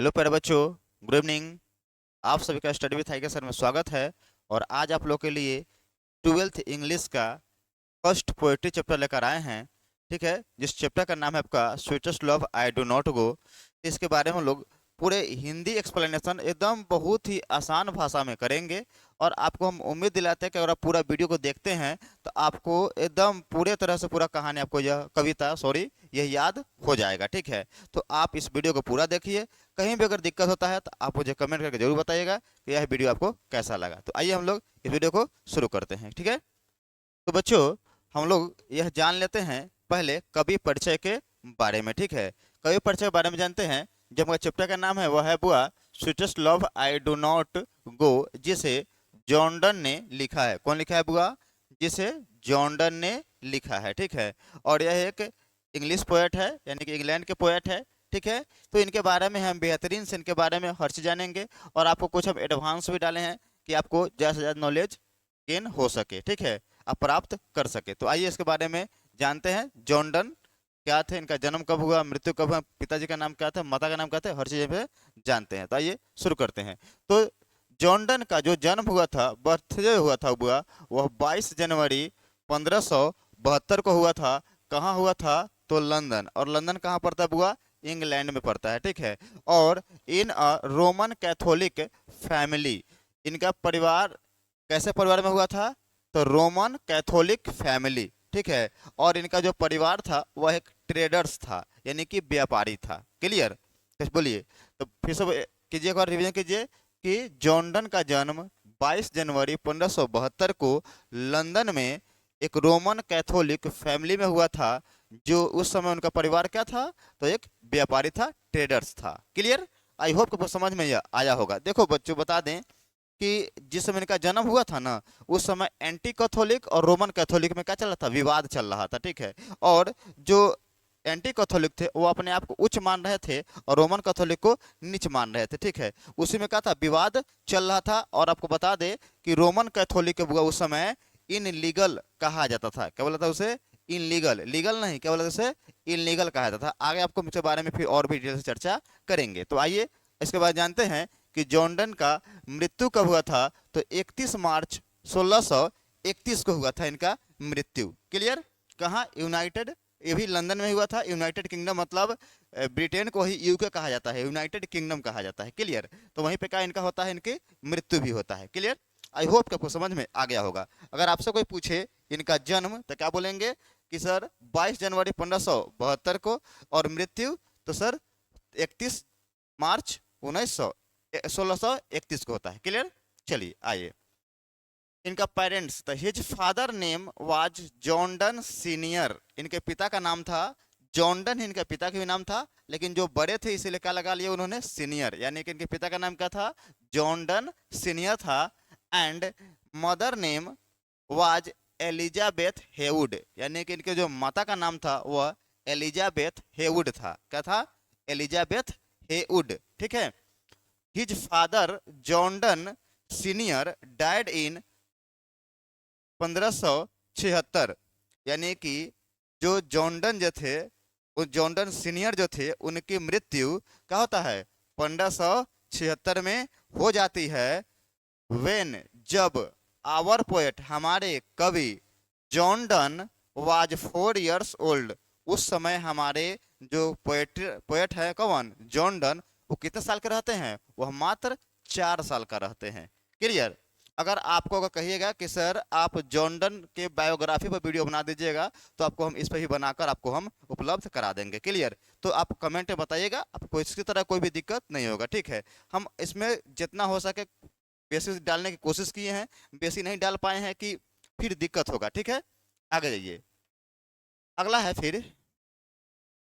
Hello प्यारे बच्चों, good evening. आप सभी का स्टडी विथ आई के सर में स्वागत है। और आज आप लोग के लिए 12th इंग्लिश का फर्स्ट पोएट्री चैप्टर लेकर आए हैं। ठीक है, जिस चैप्टर का नाम है आपका sweetest love I do not गो। इसके बारे में हम लोग पूरे हिंदी एक्सप्लेनेशन एकदम बहुत ही आसान भाषा में करेंगे। और आपको हम उम्मीद दिलाते हैं कि अगर आप पूरा वीडियो को देखते हैं तो आपको एकदम पूरे तरह से पूरा कहानी, आपको यह कविता यह याद हो जाएगा। ठीक है, तो आप इस वीडियो को पूरा देखिए। कहीं भी अगर दिक्कत होता है तो आप मुझे कमेंट करके जरूर बताइएगा कि यह वीडियो आपको कैसा लगा। तो आइए हम लोग इस वीडियो को शुरू करते हैं। ठीक है, तो बच्चों हम लोग यह जान लेते हैं पहले कवि परिचय के बारे में। ठीक है, कवि परिचय के बारे में जानते हैं। जो हमारा चैप्टर का नाम है वह है बुआ sweetest love I do not गो, जिसे जॉर्डन ने लिखा है। कौन लिखा है बुआ? जिसे जॉर्डन ने लिखा है। ठीक है, और यह एक इंग्लिश पोएट है, यानी कि इंग्लैंड के पोएट है। ठीक है, तो इनके बारे में हम बेहतरीन से इनके बारे में हर चीज़ जानेंगे। और आपको कुछ हम एडवांस भी डाले हैं कि आपको ज़्यादा से ज़्यादा नॉलेज गेन हो सके। ठीक है, आप प्राप्त कर सके। तो आइए इसके बारे में जानते हैं। जॉर्डन क्या थे, इनका जन्म कब हुआ, मृत्यु कब हुआ, पिताजी का नाम क्या था, माता का नाम क्या था, हर चीज़ पे जानते हैं। तो आइए शुरू करते हैं। तो जॉर्डन का जो जन्म हुआ था, बर्थडे हुआ था बुआ, वह 22 जनवरी 1572 को हुआ था। कहाँ हुआ था? तो लंदन। और लंदन कहाँ पड़ता है बुआ? इंग्लैंड में पड़ता है। ठीक है, और इन अ रोमन कैथोलिक फैमिली, इनका परिवार कैसे परिवार में हुआ था? तो रोमन कैथोलिक फैमिली। ठीक है, और इनका जो परिवार था वह एक ट्रेडर्स था, यानी कि व्यापारी था। क्लियर? तो बोलिए, तो फिर से कीजिए, एक बार रिवीजन कीजिए कि जॉर्डन का जन्म 22 जनवरी 1572 को लंदन में एक रोमन कैथोलिक फैमिली में हुआ था। जो उस समय उनका परिवार क्या था? तो एक व्यापारी था, ट्रेडर्स था। क्लियर? आई होप को समझ में आया होगा। देखो बच्चों, बता दें कि जिस समय इनका जन्म हुआ था ना, उस समय एंटी कैथोलिक और रोमन कैथोलिक में क्या चल रहा था? विवाद चल रहा था। ठीक है, और जो एंटी कैथोलिक थे वो अपने आप को उच्च मान रहे थे और रोमन कैथोलिक को नीच मान रहे थे। ठीक है, उसी में क्या था? विवाद चल रहा था। और आपको बता दे कि रोमन कैथोलिक के बुआ उस समय इनलीगल कहा जाता था। क्या बोला था उसे? इनलीगल। लीगल नहीं, क्या बोला था उसे? इनलीगल कहा जाता था। आगे आपको इसके बारे में फिर और भी डिटेल से चर्चा करेंगे। तो आइए इसके बाद जानते हैं कि जॉर्डन का मृत्यु कब हुआ था? तो 31 मार्च 1631 को हुआ था इनका मृत्यु। क्लियर? कहाँ? यूनाइटेड, ये भी लंदन में हुआ था। यूनाइटेड किंगडम मतलब ब्रिटेन को ही यूके कहा जाता है, यूनाइटेड किंगडम कहा जाता है। क्लियर? तो वहीं पे क्या इनका होता है? इनकी मृत्यु भी होता है। क्लियर? आई होप कि आपको समझ में आ गया होगा। अगर आपसे कोई पूछे इनका जन्म तो क्या बोलेंगे कि सर 22 जनवरी 1572 को, और मृत्यु तो सर 31 मार्च 1631 को होता है। क्लियर? चलिए आइए, इनका पेरेंट्स था। His father name was Jordan senior. इनके पिता का नाम था जॉर्डन, इनके पिता का भी नाम था, लेकिन जो बड़े थे इसीलिए क्या लगा लिया उन्होंने? सीनियर। यानी कि इनके पिता का नाम क्या था? जॉर्डन सीनियर था। And mother name was Elizabeth Heywood, यानी कि इनके जो माता का नाम था वह एलिजाबेथ हेवुड था। क्या था? Elizabeth Heywood. ठीक है, his father Jordan senior died in 1576, यानी कि जो जॉर्डन जो थे, वो जॉर्डन सीनियर जो थे, उनकी मृत्यु क्या होता है? 1576 में हो जाती है। वेन, जब आवर पोएट, हमारे कवि जॉर्डन वाज 4 years ओल्ड, उस समय हमारे जो पोएट है कौन? जॉर्डन, वो कितने साल के रहते हैं? वह मात्र 4 साल का रहते हैं। क्लियर? अगर आपको अगर कहिएगा कि सर आप जॉर्डन के बायोग्राफी पर वीडियो बना दीजिएगा तो आपको हम इस पर ही बनाकर आपको हम उपलब्ध करा देंगे। क्लियर? तो आप कमेंट में बताइएगा, आपको इसकी तरह कोई भी दिक्कत नहीं होगा। ठीक है, हम इसमें जितना हो सके बेसिस डालने की कोशिश किए हैं, बेसिक नहीं डाल पाए हैं कि फिर दिक्कत होगा। ठीक है, आगे जाइए। अगला है फिर,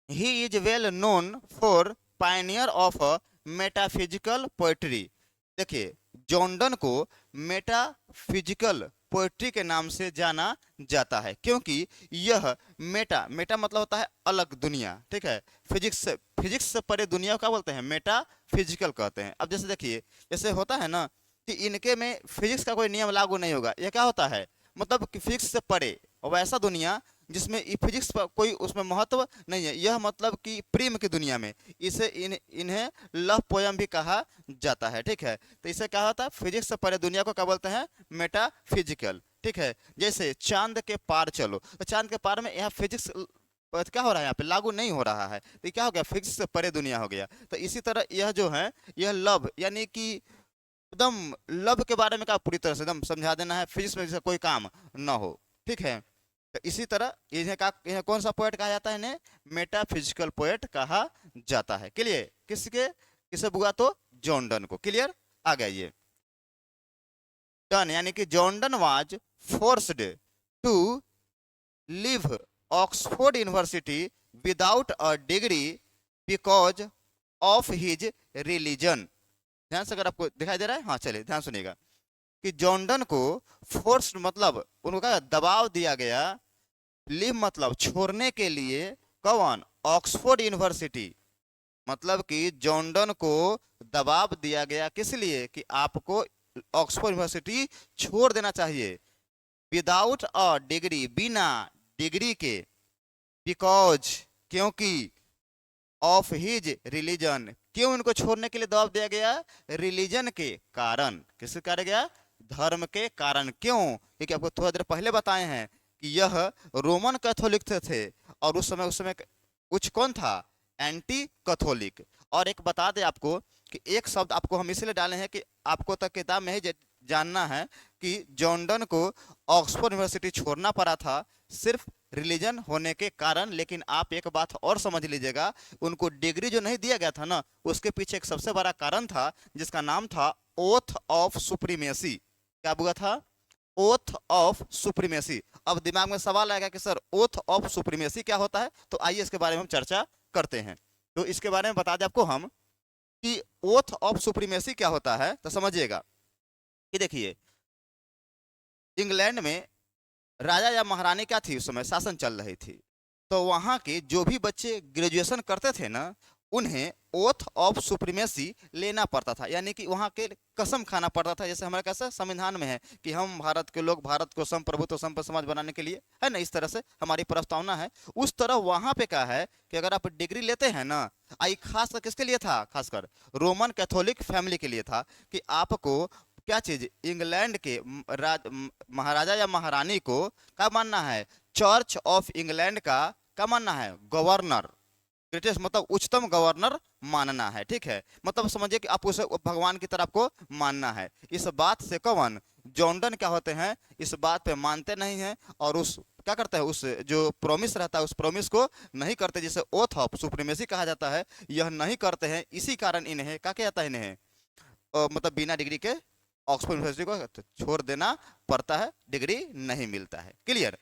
he is well known for Pioneer of metaphysical poetry. देखिए, जॉर्डन को मेटाफिजिकल पोएट्री के नाम से जाना जाता है, क्योंकि यह मेटा मेटा मतलब होता है अलग दुनिया। ठीक है, फिजिक्स से परे दुनिया को क्या बोलते हैं? मेटा फिजिकल कहते हैं। अब जैसे देखिए, जैसे होता है ना कि इनके में फिजिक्स का कोई नियम लागू नहीं होगा। यह क्या होता है? मतलब कि फिजिक्स से परे वैसा दुनिया जिसमें फिजिक्स पर कोई उसमें महत्व नहीं है। यह मतलब कि प्रेम की दुनिया में इसे इन्हें लव पोयम भी कहा जाता है। ठीक है, तो इसे क्या होता है, फिजिक्स से परे दुनिया को क्या बोलते हैं, मेटाफिजिकल। ठीक है, जैसे चांद के पार चलो, तो चांद के पार में यहाँ फिजिक्स क्या हो रहा है, यहाँ पे लागू नहीं हो रहा है, तो ये क्या हो गया, फिजिक्स से परे दुनिया हो गया। तो इसी तरह यह जो है, यह लव यानी कि एकदम लव के बारे में क्या पूरी तरह से एकदम समझा देना है, फिजिक्स में जैसे कोई काम ना हो। ठीक है, तो इसी तरह इन्हें कौन सा पोएट कहा जाता है, इन्हें मेटाफिजिकल पोएट कहा जाता है। क्लियर, किसे बुआ, तो जॉन डन को। क्लियर, आ गया ये डन, यानी कि John Donne was forced to leave Oxford University without a degree because of his religion. ध्यान से अगर आपको दिखाई दे रहा है, हाँ चलिए ध्यान सुनिएगा कि जॉन डन को फोर्स मतलब उनको क्या दबाव दिया गया, लीव मतलब छोड़ने के लिए, कौन, ऑक्सफोर्ड यूनिवर्सिटी, मतलब कि जॉन डन को दबाव दिया गया किस लिए कि आपको ऑक्सफोर्ड यूनिवर्सिटी छोड़ देना चाहिए, विदाउट अ डिग्री, बिना डिग्री के, बिकॉज क्योंकि, ऑफ हिज रिलीजन, क्यों इनको छोड़ने के लिए दबाव दिया गया, रिलीजन के कारण, किसके कारण गया, धर्म के कारण। क्यों, क्योंकि आपको थोड़ा देर पहले बताए हैं कि यह रोमन कैथोलिक थे और उस समय कुछ कौन था, एंटी कैथोलिक। और एक बता दें आपको कि एक शब्द आपको हम इसलिए डाले हैं कि आपको तक किताब में ही जानना है कि जॉन डन को ऑक्सफोर्ड यूनिवर्सिटी छोड़ना पड़ा था सिर्फ रिलीजन होने के कारण। लेकिन आप एक बात और समझ लीजिएगा, उनको डिग्री जो नहीं दिया गया था ना, उसके पीछे एक सबसे बड़ा कारण था जिसका नाम था ओथ ऑफ सुप्रीमेसी। क्या हुआ था, ओथ ऑफ सुप्रीमेसी। अब दिमाग में सवाल आएगा कि सर ओथ ऑफ सुप्रीमेसी क्या होता है, तो आइए इसके बारे में हम चर्चा करते हैं। तो इसके बारे में बता दें आपको हम कि ओथ ऑफ सुप्रीमेसी क्या होता है, तो समझिएगा कि देखिए इंग्लैंड में राजा या महारानी क्या थी, उस समय शासन चल रही थी, तो वहाँ के जो भी बच्चे ग्रेजुएशन करते थे ना, उन्हें ओथ ऑफ सुप्रीमेसी लेना पड़ता था, यानी कि वहाँ के कसम खाना पड़ता था। जैसे हमारे कैसे संविधान में है कि हम भारत के लोग भारत को संप्रभुत्व संपन्न समाज बनाने के लिए, है ना, इस तरह से हमारी प्रस्तावना है। उस तरह वहाँ पे क्या है कि अगर आप डिग्री लेते हैं ना, आई खासकर किसके लिए था, खासकर रोमन कैथोलिक फैमिली के लिए था कि आपको क्या चीज, इंग्लैंड के महाराजा या महारानी को क्या मानना है, चर्च ऑफ इंग्लैंड का क्या मानना है, गवर्नर, ग्रेटेस्ट मतलब उच्चतम गवर्नर मानना है। ठीक है, मतलब समझिए कि आप उसे भगवान की तरह आपको मानना है। इस बात से कौन, जॉन डन क्या होते हैं, इस बात पे मानते नहीं हैं और उस क्या करते हैं, उस जो प्रॉमिस रहता है उस प्रॉमिस को नहीं करते, जिसे ओथ ऑफ सुप्रीमेसी कहा जाता है, यह नहीं करते हैं। इसी कारण इन्हें क्या किया जाता है, इन्हें मतलब बिना डिग्री के ऑक्सफोर्ड यूनिवर्सिटी को छोड़ देना पड़ता है, डिग्री नहीं मिलता है। क्लियर,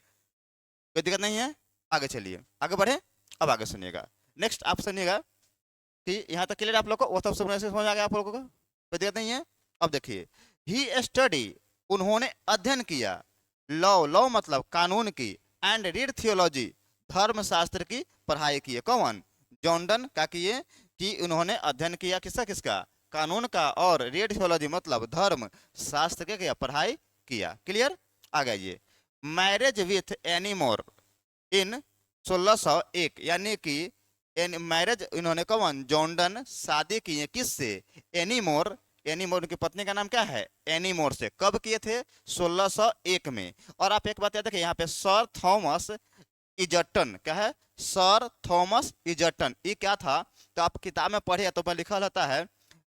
कोई दिक्कत नहीं है, आगे चलिए, आगे बढ़े। अब आगे सुनिएगा, नेक्स्ट आप सुनिएगा कि यहाँ तक क्लियर आप लोग को, वो सब समझ आ गया आप लोगों को, कोई दिक्कत नहीं है। अब देखिए, ही स्टडी, उन्होंने अध्ययन किया, लॉ, लॉ मतलब कानून की, एंड रीड थियोलॉजी, धर्मशास्त्र की पढ़ाई की है। कौन, जॉन डन क्या किए कि उन्होंने अध्ययन किया किसका किसका, कानून का, और रीड थियोलॉजी मतलब धर्म शास्त्र के क्या पढ़ाई किया। क्लियर, आ गया ये। मैरिज विथ एनी मोर इन 1601, यानी कि मैरिज इन्होंने कौन, जॉन डन शादी किए किससे, एनीमोर, एनीमोर की पत्नी का नाम क्या है, एनीमोर से। कब किए थे, 1601 में। और आप एक बात याद रखिए, यहाँ पे सर थॉमस इजर्टन क्या है, सर थॉमस इजर्टन, ये क्या था, तो आप किताब में पढ़े तो लिखा रहता है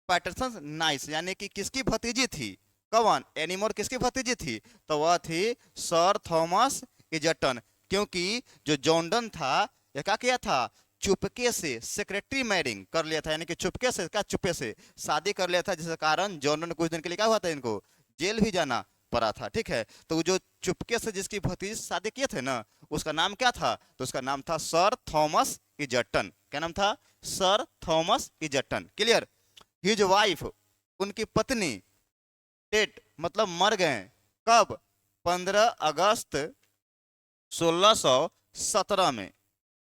पैटरसन नाइस, यानी कि किसकी भतीजी थी, कौन, एनीमोर किसकी भतीजी थी, तो वह थी सर थॉमस इजर्टन। क्योंकि जो जॉन डन था यह क्या किया था, चुपके से सेक्रेटरी मैरिंग कर लिया था, यानी कि चुपके से क्या, चुपके से शादी कर लिया था, जिसके कारण जॉन डन कुछ दिन के लिए क्या हुआ था, इनको जेल भी जाना पड़ा था। ठीक है, तो जो चुपके से जिसकी भतीजी शादी किए थे ना, उसका नाम क्या था, तो उसका नाम था सर थॉमस इजर्टन। क्या नाम था, sir Thomas Egerton. Clear, his wife, उनकी पत्नी, डेट मतलब मर गए, कब, 15 अगस्त 1617 में।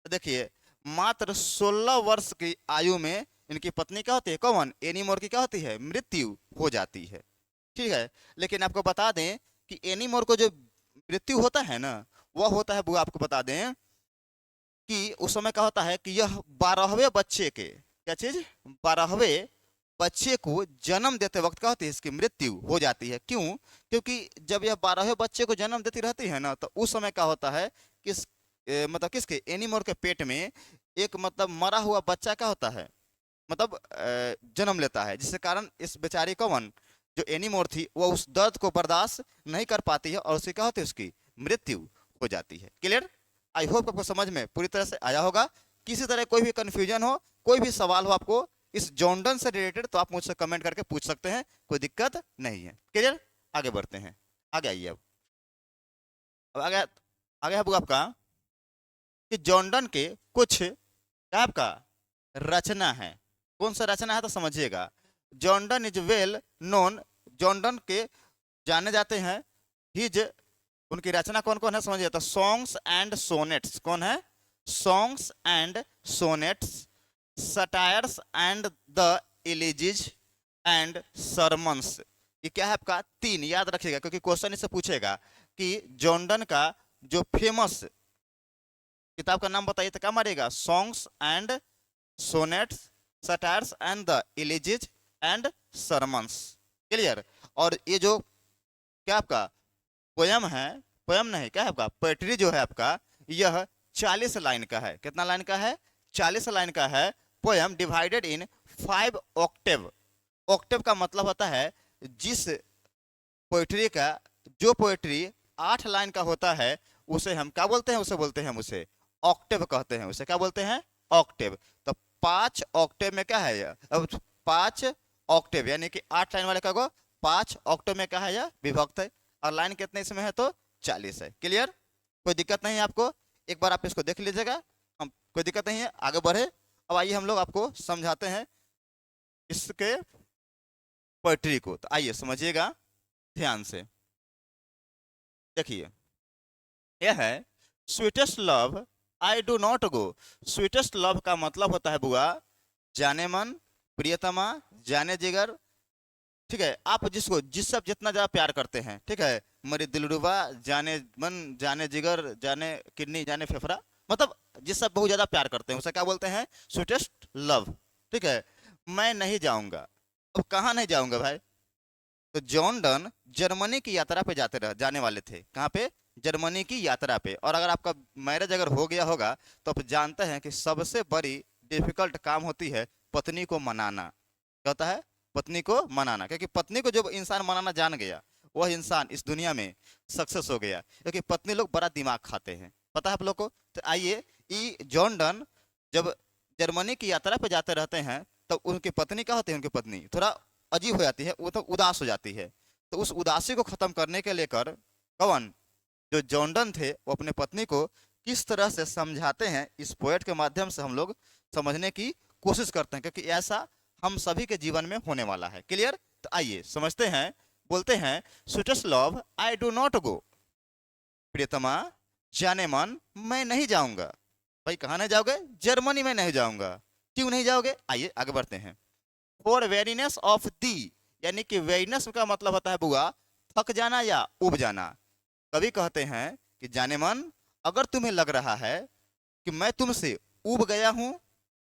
देखिए मात्र 16 वर्ष की आयु में इनकी पत्नी क्या होती है, कौन, एनी मोर की क्या होती है, मृत्यु हो जाती है। ठीक है, लेकिन आपको बता दें कि एनी मोर को जो मृत्यु होता है ना, वह होता है बुआ, आपको बता दें कि उस समय क्या होता है कि यह 12वें बच्चे के, क्या चीज, 12वें बच्चे को जन्म देते वक्त क्या होती है, इसकी मृत्यु हो जाती है। क्यों? क्योंकि जब यह 12वें बच्चे को जन्म देती रहती है ना, तो उस समय क्या होता है कि मतलब किसके, एनीमोर के पेट में एक मतलब मरा हुआ बच्चा क्या होता है, मतलब जन्म लेता है, जिसके कारण इस बेचारी कौन, जो एनीमोर थी, वो उस दर्द को बर्दाश्त नहीं कर पाती है और उसकी क्या होती है, उसकी मृत्यु हो जाती है। क्लियर? आई होप आपको समझ में पूरी तरह से आया होगा। किसी तरह कोई भी कंफ्यूजन हो, कोई भी सवाल हो आपको इस जॉर्डन से रिलेटेड, तो आप मुझसे कमेंट करके पूछ सकते हैं, कोई दिक्कत नहीं है। क्लियर? आगे बढ़ते हैं, आगे आइए। अब आगे आगे है आपका कि जॉर्डन के कुछ क्या आपका रचना है। कौन सा रचना है तो समझिएगा। Jordan is well known, Jordan के जाने जाते हैं, हिज, उनकी रचना कौन कौन है समझिए, तो सॉन्ग्स एंड सोनेट्स, कौन है, songs and sonnets, satires and the elegies and sermons. ये क्या है आपका, तीन याद रखिएगा, क्योंकि क्वेश्चन इससे पूछेगा कि जॉर्डन का जो फेमस किताब का नाम बताइए, तो क्या मारेगा, songs and sonnets, satires and the elegies and sermons. Clear? और ये जो क्या आपका पोयम है, पोयम नहीं, क्या है आपका पोएट्री जो है आपका, यह 40 लाइन का है। कितना लाइन का है, 40 लाइन का है। Poem divided in 5 Octave. Octave का मतलब होता है जिस पोएट्री का, जो पोएट्री 8 लाइन का होता है, उसे हम क्या बोलते हैं, उसे बोलते हैं, उसे ऑक्टेव कहते हैं। उसे क्या बोलते हैं, ऑक्टेव। तो 5 ऑक्टेव में क्या है, अब 5 ऑक्टेव यानी कि 8 लाइन वाले का को 5 ऑक्टेव में क्या है, यह विभक्त है। और लाइन कितने इसमें है, तो 40 है। क्लियर? कोई दिक्कत नहीं है आपको, एक बार आप इसको देख लीजिएगा, हम कोई दिक्कत नहीं है, आगे बढ़े। अब आइए हम लोग आपको समझाते हैं इसके पोएट्री को, तो आइए समझिएगा ध्यान से। देखिए, यह है sweetest love I do not go. Sweetest love का मतलब होता है बुआ, जाने मन, प्रियतमा, जाने जिगर। ठीक है, आप जिसको जिससे आप जितना ज्यादा प्यार करते हैं, ठीक है, मेरी दिलरुबा, जाने मन, जाने जिगर, जाने किडनी, जाने फेफड़ा, मतलब जिससे बहुत ज्यादा प्यार करते हैं, उसे क्या बोलते हैं, स्वीटेस्ट लव। ठीक है, मैं नहीं जाऊंगा। अब कहाँ नहीं जाऊंगा भाई, तो जॉर्डन जर्मनी की यात्रा पे जाने वाले थे। कहाँ पे, जर्मनी की यात्रा पे। और अगर आपका मैरिज अगर हो गया होगा, तो आप जानते हैं कि सबसे बड़ी डिफिकल्ट काम होती है पत्नी को मनाना। क्या होता है, पत्नी को मनाना। क्योंकि पत्नी को जब इंसान मनाना जान गया, वह इंसान इस दुनिया में सक्सेस हो गया। क्योंकि पत्नी लोग बड़ा दिमाग खाते हैं, पता है आप लोग को। तो आइए, ई जॉर्डन जब जर्मनी की यात्रा पे जाते रहते हैं, तो उनकी पत्नी क्या होती है, उनकी पत्नी थोड़ा अजीब हो जाती है, वो तो उदास हो जाती है। तो उस उदासी को खत्म करने के लेकर कौन, जो जॉर्डन थे, वो अपने पत्नी को किस तरह से समझाते हैं, इस पोएट के माध्यम से हम लोग समझने की कोशिश करते हैं, क्योंकि ऐसा हम सभी के जीवन में होने वाला है। क्लियर? तो आइए समझते हैं। बोलते हैं, sweetest love I do not go, प्रियतमा, जाने मन, मैं नहीं जाऊंगा। भाई कहाँ नहीं जाओगे, जर्मनी में नहीं जाऊंगा। क्यों नहीं जाओगे, आइए आगे बढ़ते हैं। फॉर वेरीनेस ऑफ दी, यानी कि वेरीनेस का मतलब होता है बुआ थक जाना या उब जाना। कभी कहते हैं कि जाने मन, अगर तुम्हें लग रहा है कि मैं तुमसे उब गया हूं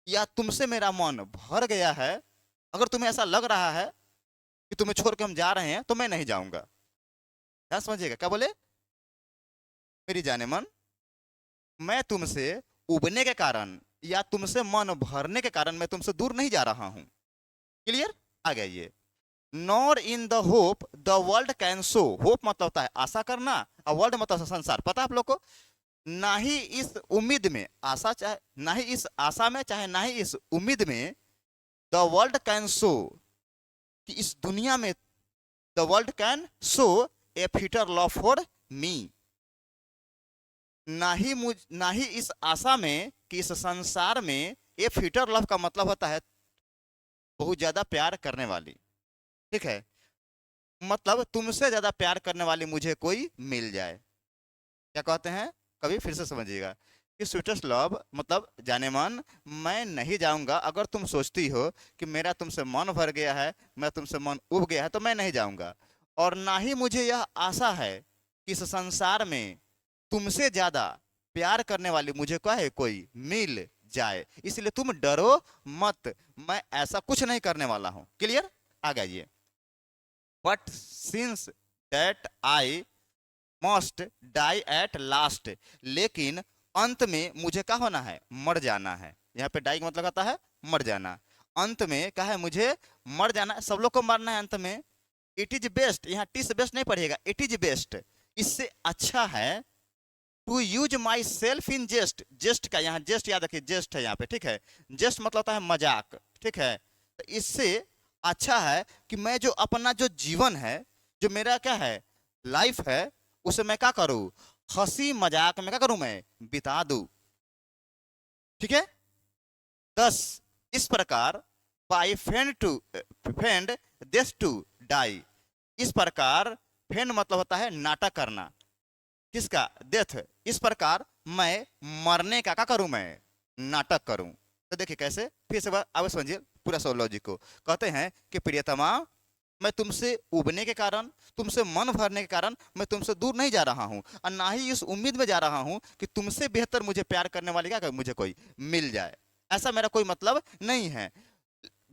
या तुमसे मेरा मन भर गया है, अगर तुम्हें ऐसा लग रहा है कि तुम्हें छोड़ के हम जा रहे हैं, तो मैं नहीं जाऊंगा। क्या समझिएगा, क्या बोले, मेरी जाने मन, मैं तुमसे उबने के कारण या तुमसे मन भरने के कारण मैं तुमसे दूर नहीं जा रहा हूं। क्लियर? आ गया ये। Nor in the hope the world can show. Hope मतलब होता है आशा करना, और वर्ल्ड मतलब संसार, पता है आप लोग को। ना ही इस उम्मीद में आशा, चाहे ना ही इस आशा में, चाहे ना ही इस उम्मीद में द वर्ल्ड कैन शो, कि इस दुनिया में the world can show A fitter love for me. ना ही इस आशा में कि इस संसार में ए फिटर लव का मतलब होता है बहुत ज्यादा प्यार करने वाली। ठीक है, मतलब तुमसे ज्यादा प्यार करने वाली मुझे कोई मिल जाए। क्या कहते हैं, कभी फिर से समझिएगा कि स्वीटेस्ट लव मतलब जाने मन, मैं नहीं जाऊंगा। अगर तुम सोचती हो कि मेरा तुमसे मन भर गया है, मेरा तुमसे मन उब गया है, तो मैं नहीं जाऊंगा। और ना ही मुझे यह आशा है कि इस संसार में तुमसे ज्यादा प्यार करने वाली मुझे क्या है कोई मिल जाए, इसलिए तुम डरो मत, मैं ऐसा कुछ नहीं करने वाला हूं। क्लियर? आ जाइए। But since that I must die at last, लेकिन अंत में मुझे क्या होना है, मर जाना है। यहाँ पे डाई का मतलब आता है मर जाना। अंत में क्या है, मुझे मर जाना है, सब लोग को मरना है अंत में। इट इज बेस्ट, यहाँ टी से बेस्ट नहीं पढ़िएगा, इट इज बेस्ट, इससे अच्छा है to use my self in jest. Jest का यहाँ जेस्ट याद रखिए, जेस्ट है यहाँ पे, ठीक है। जेस्ट मतलब होता है मजाक, ठीक है। तो इससे अच्छा है कि मैं जो अपना जो जीवन है, जो मेरा क्या है लाइफ है, उसे मैं क्या करूं, हंसी मजाक में क्या करूं, मैं बिता दूं। ठीक है। 10 इस प्रकार by feigned deaths to die, इस प्रकार फेंड मतलब होता है नाटक करना, किसका, डेथ। इस प्रकार मैं मरने का क्या करूं, मैं नाटक करूं। तो देखिए कैसे, फिर से अब समझिए पूरा सोलॉजी को। कहते हैं कि प्रियतमा, मैं तुमसे उबने के कारण, तुमसे मन भरने के कारण मैं तुमसे दूर नहीं जा रहा हूं, और ना ही इस उम्मीद में जा रहा हूं कि तुमसे बेहतर मुझे प्यार करने वाली क्या मुझे कोई मिल जाए। ऐसा मेरा कोई मतलब नहीं है।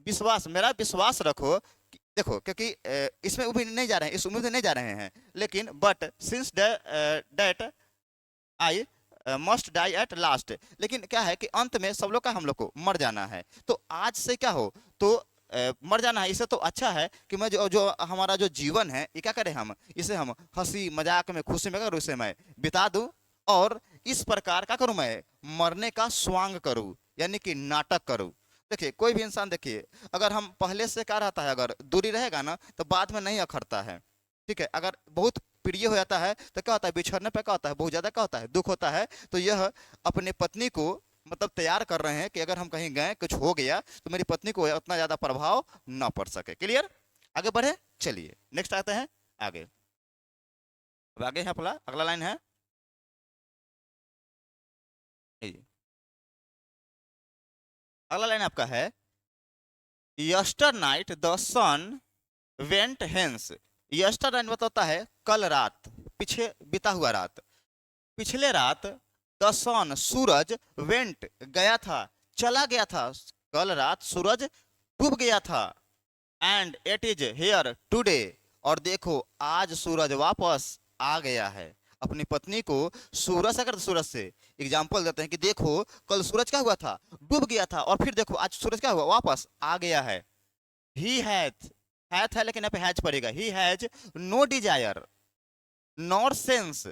विश्वास, मेरा विश्वास रखो। देखो क्योंकि इसमें उम्मीद नहीं जा रहे हैं, इस उम्मीद में नहीं जा रहे हैं, लेकिन but since that I must die at last, लेकिन क्या है कि अंत में सब लोग का हम लोग को मर जाना है। तो आज से क्या हो, तो मर जाना है, इससे तो अच्छा है कि मैं जो हमारा जो जीवन है ये क्या करें, हम इसे हम हंसी मजाक में खुशी में करूँ, इसे मैं बिता दूं, और इस प्रकार का करूं, मैं मरने का स्वांग करूं, यानी कि नाटक करूं। देखिए कोई भी इंसान, देखिए अगर हम पहले से क्या रहता है, अगर दूरी रहेगा ना तो बाद में नहीं अखरता है। ठीक है। अगर बहुत प्रिय हो जाता है तो क्या होता है, बिछड़ने पे क्या होता है, बहुत ज्यादा क्या होता है, दुख होता है। तो यह अपने पत्नी को मतलब तैयार कर रहे हैं कि अगर हम कहीं गए, कुछ हो गया तो मेरी पत्नी को उतना ज्यादा प्रभाव ना पड़ सके। क्लियर? आगे बढ़े, चलिए नेक्स्ट आते हैं आगे। अब आगे है अपना अगला लाइन है, अगला लाइन आपका है, yesternight the sun went hence. Yesternight बताता है कल रात, पीछे बीता हुआ रात, पिछले रात। द सन सूरज वेंट गया था, चला गया था, कल रात सूरज डूब गया था। And it is here today, और देखो आज सूरज वापस आ गया है। अपनी पत्नी को सूरज, अगर सूरज से एग्जाम्पल देते हैं कि देखो कल सूरज क्या हुआ था, डूब गया था, और फिर देखो आज सूरज क्या हुआ, वापस आ गया है। ही हैथ है लेकिन यहाँ पे हैज पड़ेगा। He has no desire nor sense,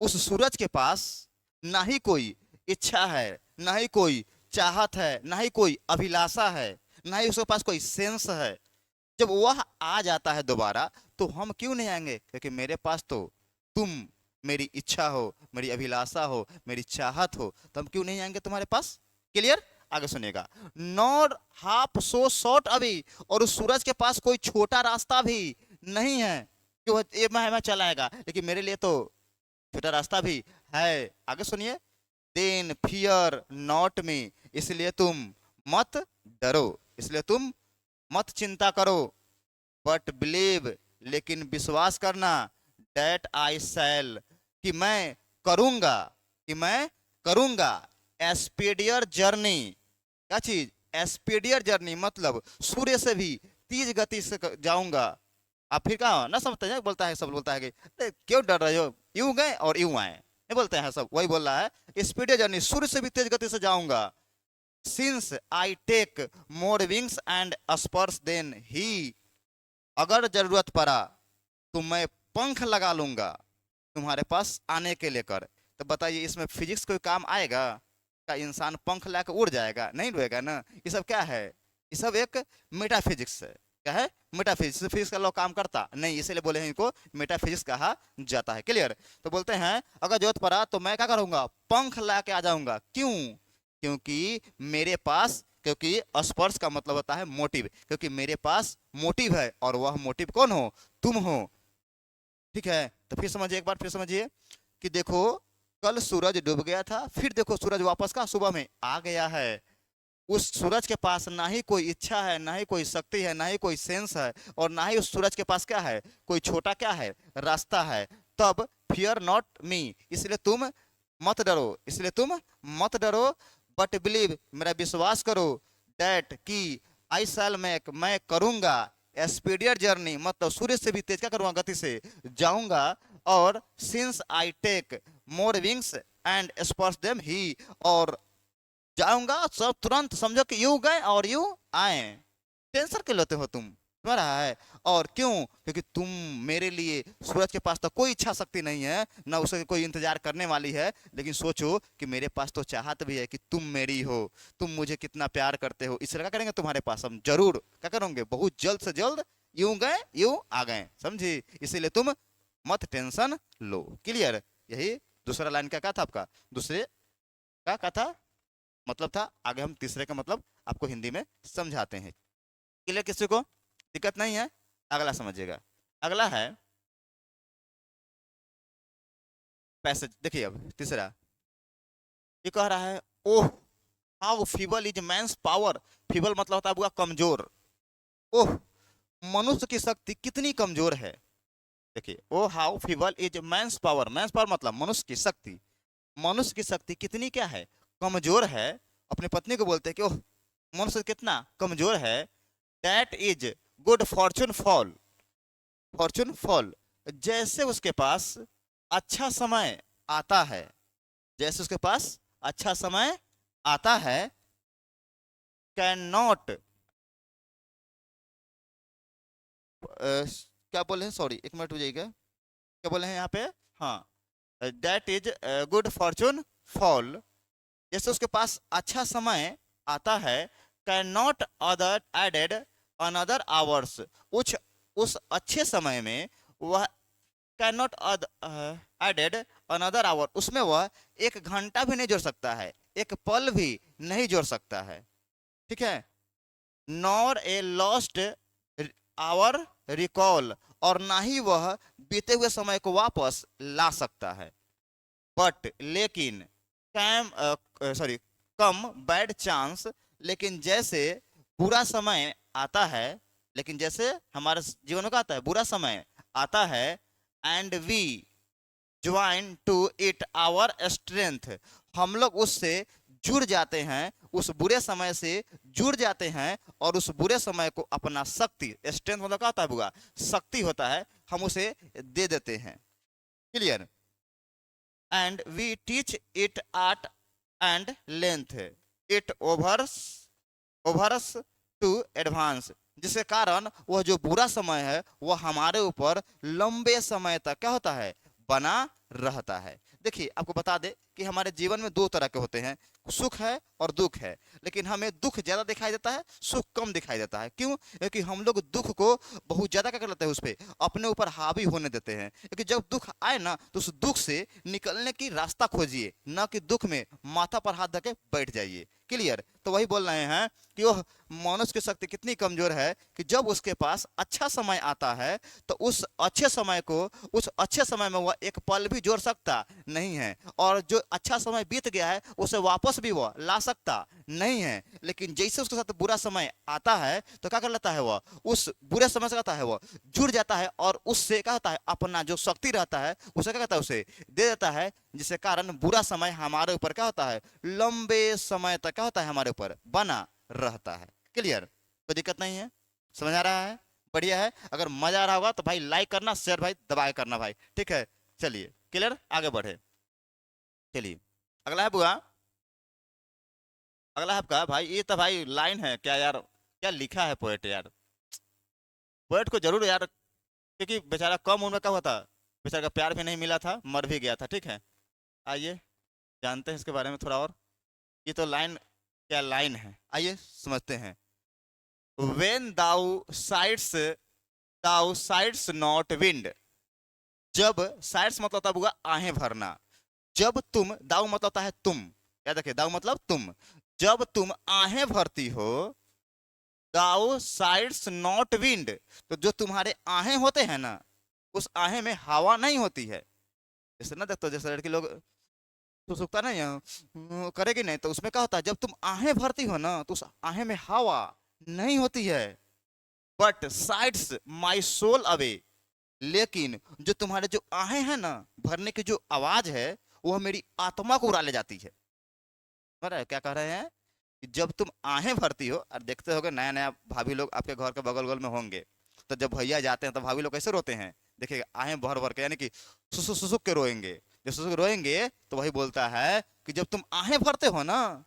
उस सूरज के पास ना ही कोई इच्छा है, ना ही कोई चाहत है, ना ही कोई अभिलाषा है, ना ही उसके पास कोई सेंस है। जब वह आ जाता है दोबारा तो हम क्यों नहीं आएंगे, क्योंकि मेरे पास तो तुम मेरी इच्छा हो, मेरी अभिलाषा हो, मेरी चाहत हो, तो हम क्यों नहीं आएंगे तुम्हारे पास। क्लियर? आगे सुनिएगा। नॉर हाफ सो शॉर्ट अभी, और उस सूरज के पास कोई छोटा रास्ता भी नहीं है कि वह ये मैं चलाएगा, लेकिन मेरे लिए तो छोटा रास्ता भी है। आगे सुनिए। देन फियर नॉट मी, इसलिए तुम मत डरो, इसलिए तुम मत चिंता करो। बट बिलीव, लेकिन विश्वास करना। डेट आई शैल, कि मैं करूंगा, कि मैं करूंगा एस्पीडियर जर्नी। क्या चीज? एस्पीडियर जर्नी, मतलब सूर्य से भी तेज गति से जाऊंगा। आप फिर कहा ना समझते हैं, बोलता है सब बोलता है कि क्यों डर रहे हो, यूं गए और यूं आए, नहीं बोलते हैं सब, वही बोल रहा है स्पीडियर जर्नी, सूर्य से भी तेज गति से जाऊंगा। Since I take more wings and spurs than he, अगर जरूरत पड़ा तो मैं पंख लगा लूंगा तुम्हारे पास आने के लेकर। तो बताइए इसमें फिजिक्स कोई काम आएगा? का इंसान पंख लाकर उड़ जाएगा? नहीं उड़ेगा ना। ये सब क्या है, ये सब एक मेटाफिजिक्स है। क्या है? मेटाफिजिक्स। फिजिक्स का लॉ काम करता नहीं, इसीलिए बोले हैं इनको मेटाफिजिक्स कहा जाता है। क्लियर? तो बोलते हैं अगर जरूरत पड़ा तो मैं क्या करूंगा, पंख ला के आ जाऊंगा। क्यों? क्योंकि मेरे पास, क्योंकि स्पर्श का मतलब होता है मोटिव, क्योंकि मेरे पास मोटिव है, और वह मोटिव कौन हो, तुम हो। ठीक है। तो फिर समझिए, एक बार फिर समझिए कि देखो कल सूरज डूब गया था, फिर देखो सूरज वापस का सुबह में आ गया है। उस सूरज के पास ना ही कोई इच्छा है, ना ही कोई शक्ति है, ना ही कोई सेंस है, और ना ही उस सूरज के पास क्या है, कोई छोटा क्या है रास्ता है। तब फियर नॉट मी, इसलिए तुम मत डरो, इसलिए तुम मत डरो, बट बिलीव, मेरा विश्वास करो, दैट कि आई शैल मेक, मैं करूंगा, स्पीडियर जर्नी, मतलब सूर्य से भी तेज क्या करूंगा, गति से जाऊंगा, और since I take more wings and spurs than he, और जाऊंगा सब तुरंत, समझो कि यूं गए और यूं आए। टेंशन क्यों लेते हो तुम, समझ रहा है? और क्यों? क्योंकि तुम मेरे लिए, सूरज के पास तो कोई इच्छा शक्ति नहीं है, ना उसे कोई इंतजार करने वाली है, लेकिन सोचो कि मेरे पास तो चाहत भी है कि तुम मेरी हो, तुम मुझे कितना प्यार करते हो, इसलिए क्या करेंगे तुम्हारे पास हम जरूर क्या करेंगे, बहुत जल्द से जल्द, यूं गए यूं आ गए, समझी? इसीलिए तुम मत टेंशन लो। क्लियर? यही दूसरा लाइन का क्या था आपका, दूसरे का क्या था मतलब था। आगे हम तीसरे का मतलब आपको हिंदी में समझाते हैं। क्लियर? किसी को दिक्कत नहीं है? अगला समझिएगा। अगला है पैसेज, देखिए अब तीसरा ये कह रहा है, oh how feeble is man's power, feeble मतलब होता है बुआ कमजोर, ओह मनुष्य की शक्ति कितनी कमजोर है। देखिए, O how feeble is man's power, man's power मतलब मनुष्य की शक्ति, मनुष्य की शक्ति कितनी क्या है, कमजोर है। अपनी पत्नी को बोलते हैं कि ओह मनुष्य कितना कमजोर है। That is good fortune fall, Fortune fall, जैसे उसके पास अच्छा समय आता है, जैसे उसके पास अच्छा समय आता है, कैन नॉट, क्या बोले हैं, सॉरी एक मिनट हो जाएगा, क्या बोले हैं यहाँ पे, हाँ, that is good fortune fall, जैसे उसके पास अच्छा समय आता है, can not other added another hours, उस अच्छे समय में वह can not added another hour, उसमें वह एक घंटा भी नहीं जोड़ सकता है, एक पल भी नहीं जोड़ सकता है, ठीक है। Nor a lost hour recall, और ना ही वह बीते हुए समय को वापस ला सकता है। बट लेकिन कैम सॉरी कम बैड चांस, लेकिन जैसे बुरा समय आता है, लेकिन जैसे हमारे जीवन में आता है बुरा समय आता है, and we join to it our strength, हम लोग उससे जुड़ जाते हैं, उस बुरे समय से जुड़ जाते हैं, और उस बुरे समय को अपना शक्ति, स्ट्रेंथ मतलब क्या होता है बुआ, शक्ति होता है, हम उसे दे देते हैं। Clear? And we teach it art and length, it overs overs to advance, जिसके कारण वह जो बुरा समय है वह हमारे ऊपर लंबे समय तक क्या होता है, बना रहता है। देखिए आपको बता दे कि हमारे जीवन में दो तरह के होते हैं, सुख है और दुख है, लेकिन हमें दुख ज्यादा दिखाई देता है, सुख कम दिखाई देता है। क्यों? क्योंकि हम लोग दुख को बहुत ज्यादा क्या कर लेते हैं, उस पर अपने ऊपर हावी होने देते हैं। क्योंकि जब दुख आए ना तो उस दुख से निकलने की रास्ता खोजिए, ना कि दुख में माथा पर हाथ धके बैठ जाइए। क्लियर? तो वही बोल रहे हैं कि वह मनुष्य की शक्ति कितनी कमजोर है कि जब उसके पास अच्छा समय आता है तो उस अच्छे समय को, उस अच्छे समय में वह एक पल भी जोड़ सकता नहीं है, और जो अच्छा समय बीत गया है उसे वापस भी वह ला सकता नहीं है। लेकिन जैसे उसके साथ बुरा समय आता है तो क्या कर लेता है, वह उस बुरे समय से कहता है वह जुड़ जाता है, और उससे क्या होता है, अपना जो शक्ति रहता है उसे क्या कहता है, उसे दे देता है, जिसके कारण बुरा समय हमारे ऊपर क्या होता है, लंबे समय तक क्या होता है, हमारे ऊपर बना रहता है। क्लियर? कोई दिक्कत नहीं है? समझ आ रहा है? बढ़िया है। अगर मजा आ रहा होगा तो भाई लाइक करना, शेयर भाई दबा के करना भाई, ठीक है। चलिए क्लियर, आगे बढ़े। चलिए अगला है बुआ, अगला है आपका भाई, ये तो भाई लाइन है क्या यार, क्या लिखा है पोएट यार, पोएट को जरूर यार, क्योंकि बेचारा कम उम्र का हुआ था, बेचारा का प्यार भी नहीं मिला था, मर भी गया था, ठीक है। आइए जानते हैं इसके बारे में थोड़ा और। ये तो लाइन, क्या लाइन है, आइए समझते हैं। When thou sights not wind, जब साइड्स मतलब होता है बुआ आहें भरना, जब तुम, दाऊ मतलब होता है तुम, याद रखिए दाऊ मतलब तुम, जब तुम आहें भरती हो, दाऊ साइड्स नॉट विंड, तो जो तुम्हारे आहें होते हैं ना, उस आहें में हवा नहीं होती है। जैसे ना देखते हो, जैसे लड़की लोग तो सुखता नहीं है, करेगी नहीं, तो उसमें क्या होता है, जब तुम आहें भरती हो ना तो उस आहें में हवा नहीं होती है। But sigh'st my soul away, लेकिन जो तुम्हारे जो आहें हैं ना, भरने की जो आवाज है, वह मेरी आत्मा को उड़ा ले जाती है। समझ रहे हो क्या कह रहे हैं? कि जब तुम आहें भरती हो, और देखते होगे नया नया भाभी लोग आपके घर के बगल बगल में होंगे, तो जब भैया जाते हैं तो भाभी लोग कैसे रोते हैं, देखिएगा आहें भर भर के, यानी कि सुसुक सुसुक के रोएंगे। जब सुसुक रोएंगे तो वही बोलता है कि जब तुम आहें भरते हो ना,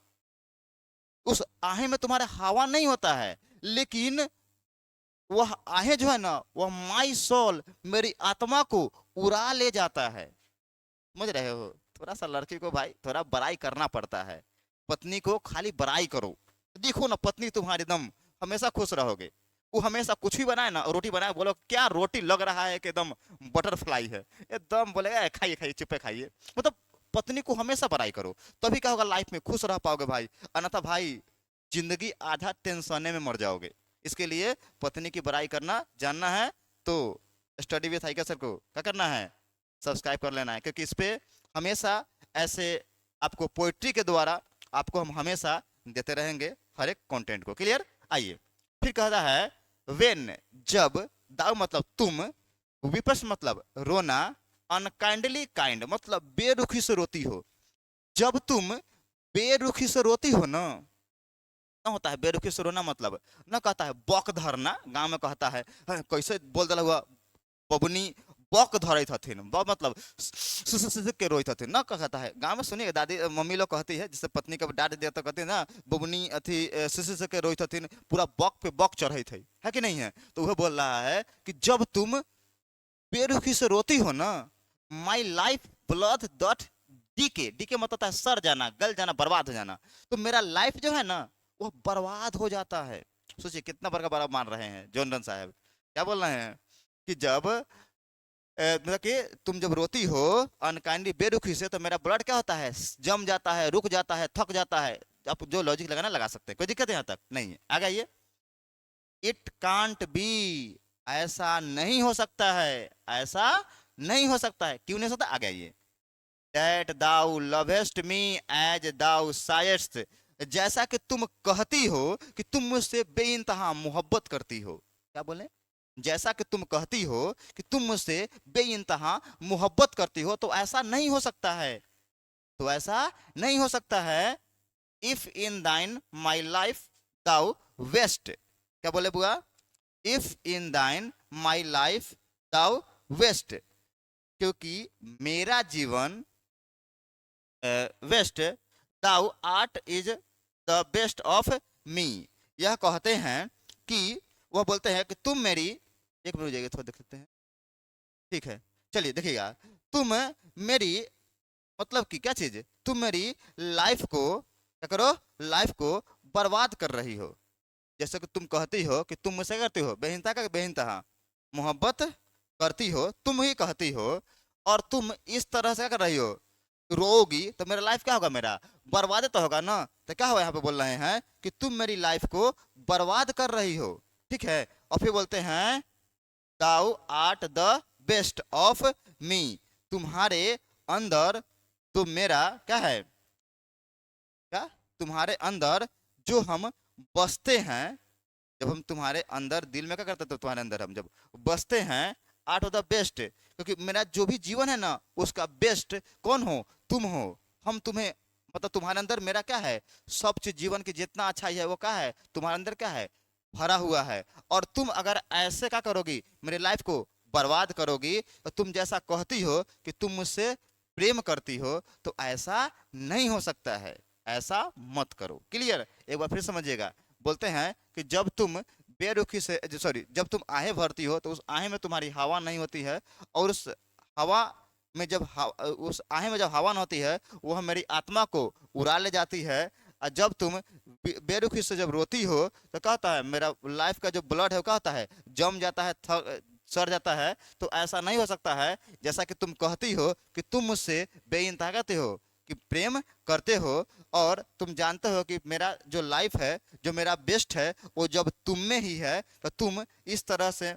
उस आहें में तुम्हारा हवा नहीं होता है, लेकिन वह आहें जो है ना, वह माई सोल, मेरी आत्मा को उड़ा ले जाता है। समझ रहे हो? थोड़ा सा लड़की को भाई थोड़ा बड़ाई करना पड़ता है। पत्नी को खाली बड़ाई करो, देखो ना पत्नी तुम्हारी एकदम हमेशा खुश रहोगे। वो हमेशा कुछ भी बनाए ना, रोटी बनाए, बोलो क्या रोटी लग रहा है कि एकदम बटरफ्लाई है, एकदम बोलेगा "ए, खाइए खाइए, चुपे खाइए"। मतलब पत्नी को हमेशा बड़ाई करो, तभी क्या होगा, लाइफ में खुश रह पाओगे भाई। अन्यथा भाई जिंदगी आधा टेंशने में मर जाओगे। इसके लिए पत्नी की बड़ाई करना जानना है तो स्टडी विथ हाइका सर को क्या करना है, सब्सक्राइब कर लेना है, क्योंकि इस पे हमेशा ऐसे आपको पोइट्री के द्वारा आपको हम हमेशा देते रहेंगे हर एक कंटेंट को। क्लियर? आइए फिर कहता है वेन, जब, दाऊ मतलब तुम, विपस मतलब रोना, अनकाइंडली काइंड मतलब बेरुखी से रोती हो। जब तुम बेरुखी से रोती हो ना, ना होता है बेरुखी से रोना मतलब, ना कहता है बक धरना, गांव में कहता है "हाँ, कैसे बोल दिला हुआ बबुनी बक धरत हथिन", ब मतलब सुसुक के रोइत हथिन, ना कहता है। गांव में सुनिए दादी मम्मी लोग कहती है, जिससे पत्नी को डांट दिया तो कहती है ना बबुनी अथी सुसुक के रोइत हथिन, पूरा बक पे बक चढ़त है कि नहीं है? तो वह बोल रहा है कि जब तुम बेरुखी से रोती हो ना, my life blood doth decay, decay मतलब है सड़ जाना, गल जाना, बर्बाद हो जाना। तो मेरा लाइफ जो है ना, वो बर्बाद हो जाता है। सोचिए कितना बड़ा बड़ा मान रहे हैं जॉनडन साहब, क्या बोल रहे हैं कि जब मतलब कि तुम जब रोती हो अनकाइंडली बेरुखी से, तो मेरा ब्लड क्या होता है, जम जाता है, रुक जाता है, थक जाता है। आप जो लॉजिक लगाना लगा सकते हैं, कोई दिक्कत यहाँ तक नहीं है। आगे आइए। इट कांट बी, ऐसा नहीं हो सकता है, ऐसा नहीं हो सकता है। क्यों नहीं हो सकता? आगे आइए। That thou lovest me as thou sayest, जैसा कि तुम कहती हो कि तुम मुझसे बेइंतहा मोहब्बत करती हो। क्या बोले? जैसा कि तुम कहती हो कि तुम मुझसे बेइंतहा मोहब्बत करती हो, तो ऐसा नहीं हो सकता है, तो ऐसा नहीं हो सकता है। इफ इन दाइन माई लाइफ दाउ वेस्ट, क्या बोले बुआ? इफ इन दाइन माई लाइफ दाउ वेस्ट, क्योंकि मेरा जीवन waste, thou art is the best of me. यह कहते हैं कि वह बोलते हैं कि तुम मेरी, एक मिनट जाइए थोड़ा देख सकते हैं, ठीक है चलिए देखिएगा। तुम मेरी मतलब कि क्या चीज, तुम मेरी लाइफ को क्या करो, लाइफ को बर्बाद कर रही हो। जैसे कि तुम कहती हो कि तुम मुझसे करती हो बेहिंता का बेहिंता मोहब्बत करती हो, तुम ही कहती हो, और तुम इस तरह से कर रही हो, रोगी तो मेरा लाइफ क्या होगा, मेरा बर्बाद तो होगा ना। तो क्या हुआ, यहाँ पे बोल रहे हैं कि तुम मेरी लाइफ को बर्बाद कर रही हो, ठीक है। और फिर बोलते हैं thou art the best of me, तुम्हारे अंदर तो मेरा क्या है, क्या तुम्हारे अंदर जो हम बसते हैं, जब हम तुम्हारे अंदर दिल में क्या करते, तो तुम्हारे अंदर हम जब बसते हैं, आर्ट ऑफ द बेस्ट, क्योंकि मेरा जो भी जीवन है ना, उसका बेस्ट कौन हो, तुम हो। हम तुम्हें मतलब तुम्हारे अंदर मेरा क्या है, सब चीज जीवन की जितना अच्छाई है वो क्या है, तुम्हारे अंदर क्या है, भरा हुआ है। और तुम अगर ऐसे क्या करोगी, मेरे लाइफ को बर्बाद करोगी, तो तुम जैसा कहती हो कि तुम मुझसे प्रेम करती हो, तो ऐसा नहीं हो सकता है, ऐसा मत करो। क्लियर? एक बार फिर समझिएगा। बोलते हैं कि जब तुम बेरुखी से, सॉरी, जब तुम आहें भरती हो, तो उस आहें में तुम्हारी हवा नहीं होती है, और उस हवा में जब उस आहें में जब हवा न होती है, वह मेरी आत्मा को उड़ा ले जाती है। और जब तुम बेरुखी से जब रोती हो, तो कहता है मेरा लाइफ का जो ब्लड है वो कहता है जम जाता है, सड़ जाता है। तो ऐसा नहीं हो सकता है, जैसा कि तुम कहती हो कि तुम मुझसे बेइंतहा कहते हो कि प्रेम करते हो, और तुम जानते हो कि मेरा जो लाइफ है, जो मेरा बेस्ट है, वो जब तुम में ही है। तो तुम इस तरह से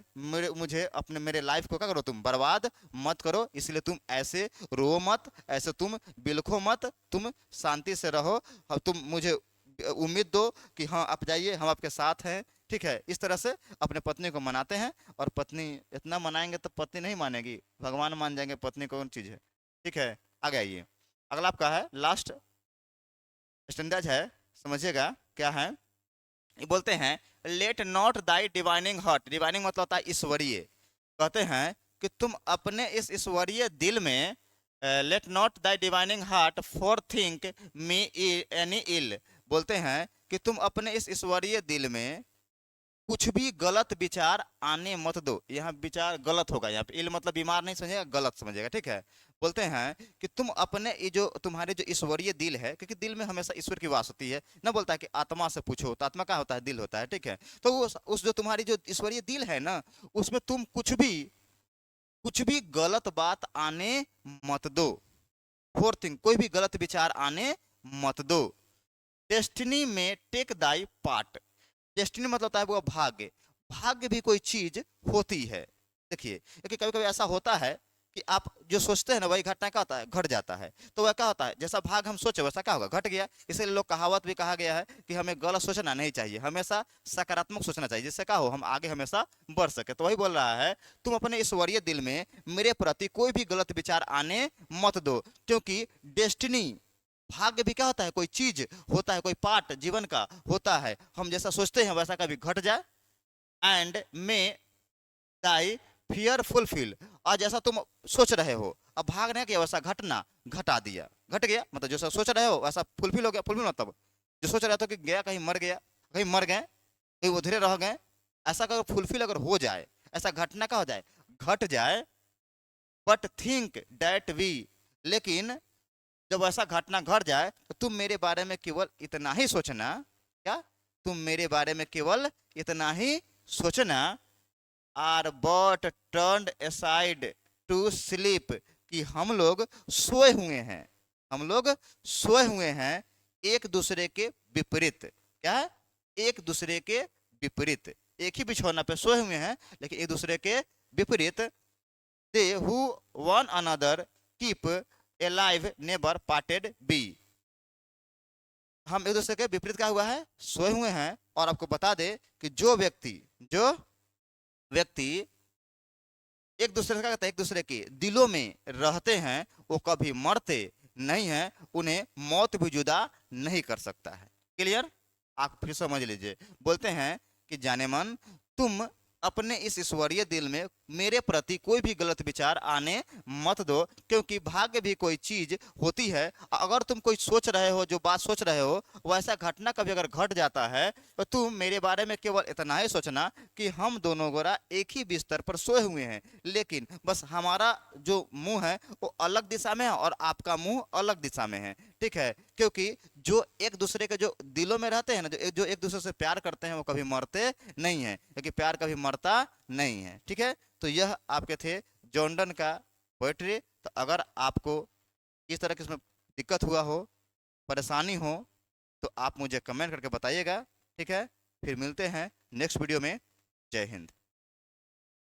मुझे अपने मेरे लाइफ को क्या करो, तुम बर्बाद मत करो। इसलिए तुम ऐसे रो मत, ऐसे तुम बिलखो मत, तुम शांति से रहो। अब तुम मुझे उम्मीद दो कि हाँ आप जाइए, हम आपके साथ हैं, ठीक है। इस तरह से अपने पत्नी को मनाते हैं, और पत्नी इतना मनाएंगे तो पत्नी नहीं मानेगी, भगवान मान जाएंगे, पत्नी कौन चीज़ है, ठीक है। आगे आइए, अगला आपका है लास्ट स्टैंडर्ड है, समझिएगा क्या है। ये बोलते हैं late not thy divining heart, divining मतलब होता है ईश्वरीय। कहते हैं कि तुम अपने इस ईश्वरीय दिल में, let not thy divining heart forethink me any ill, बोलते हैं कि तुम अपने इस ईश्वरीय दिल में कुछ भी गलत विचार आने मत दो। यहाँ विचार गलत होगा, यहाँ पे इल मतलब बीमार नहीं समझेगा, गलत समझेगा, ठीक है। बोलते हैं कि तुम अपने ये जो तुम्हारे जो ईश्वरीय दिल है, क्योंकि दिल में हमेशा ईश्वर की वास होती है ना, बोलता है कि आत्मा से पूछो, तो आत्मा क्या होता है, दिल होता है, ठीक है। तो उस जो तुम्हारी जो ईश्वरीय दिल है ना, उसमें तुम कुछ भी गलत बात आने मत दो। फोर्थ थिंग, कोई भी गलत विचार आने मत दो। डेस्टिनी में टेक दाई पार्ट, डेस्टिनी मतलब होता है वो भाग्य, भाग्य भी कोई चीज होती है। देखिए, क्योंकि कभी कभी ऐसा होता है कि आप जो सोचते हैं ना वही घटना क्या होता है, घट जाता है। तो वह क्या होता है, जैसा भाग हम सोचे वैसा क्या होगा, घट गया। इसलिए लोग कहावत भी कहा गया है कि हमें गलत सोचना नहीं चाहिए, हमेशा सकारात्मक सोचना चाहिए, जिससे क्या हो, हम आगे हमेशा बढ़ सके। तो वही बोल रहा है, तुम अपने ईश्वरीय दिल में मेरे प्रति कोई भी गलत विचार आने मत दो, क्योंकि डेस्टिनी, भाग्य भी क्या होता है, कोई चीज होता है, कोई पार्ट जीवन का होता है, हम जैसा सोचते हैं वैसा कभी घट जाए। And may Dai fear fulfil, और जैसा तुम सोच रहे हो, अब भाग नहीं किया वैसा घटना घटा दिया, घट गया मतलब जैसा सोच रहे हो वैसा फुलफिल हो गया। फुलफिल मतलब जो सोच रहे थे कि गया कहीं मर गया, कहीं मर गए, कहीं उधरे रह गए, ऐसा अगर फुलफिल अगर हो जाए, ऐसा घटना का हो जाए, घट जाए। बट थिंक डैट वी, लेकिन जब ऐसा घटना घट जाए तो तुम मेरे बारे में केवल इतना ही सोचना, क्या, तुम मेरे बारे में केवल इतना ही सोचना, are but turned aside to sleep, कि हम लोग सोए हुए हैं, हम लोग सोए हुए हैं एक दूसरे के विपरीत। क्या है, एक दूसरे के विपरीत, एक ही बिछौना पे सोए हुए हैं लेकिन एक दूसरे के विपरीत। They who one another keep alive never parted be, हम एक दूसरे के विपरीत क्या हुआ है, सोए हुए हैं। और आपको बता दे कि जो व्यक्ति एक दूसरे का कहता है, एक दूसरे के दिलों में रहते हैं, वो कभी मरते नहीं हैं, उन्हें मौत भी जुदा नहीं कर सकता है। क्लियर, आप फिर समझ लीजिए। बोलते हैं कि जाने मन, तुम अपने इस ईश्वरीय दिल में मेरे प्रति कोई भी गलत विचार आने मत दो, क्योंकि भाग्य भी कोई चीज होती है। अगर तुम कोई सोच रहे हो, जो बात सोच रहे हो वैसा घटना कभी अगर घट जाता है, तो तुम मेरे बारे में केवल इतना ही सोचना कि हम दोनों गोरा एक ही बिस्तर पर सोए हुए हैं, लेकिन बस हमारा जो मुंह है वो अलग दिशा में है और आपका मुंह अलग दिशा में है, ठीक है। क्योंकि जो एक दूसरे के जो दिलों में रहते हैं ना, जो एक दूसरे से प्यार करते हैं, वो कभी मरते नहीं है, क्योंकि प्यार कभी मरता नहीं है, ठीक है। तो यह आपके थे जॉन डन का पोएट्री। तो अगर आपको इस तरह की इसमें दिक्कत हुआ हो, परेशानी हो, तो आप मुझे कमेंट करके बताइएगा, ठीक है। फिर मिलते हैं नेक्स्ट वीडियो में। जय हिंद।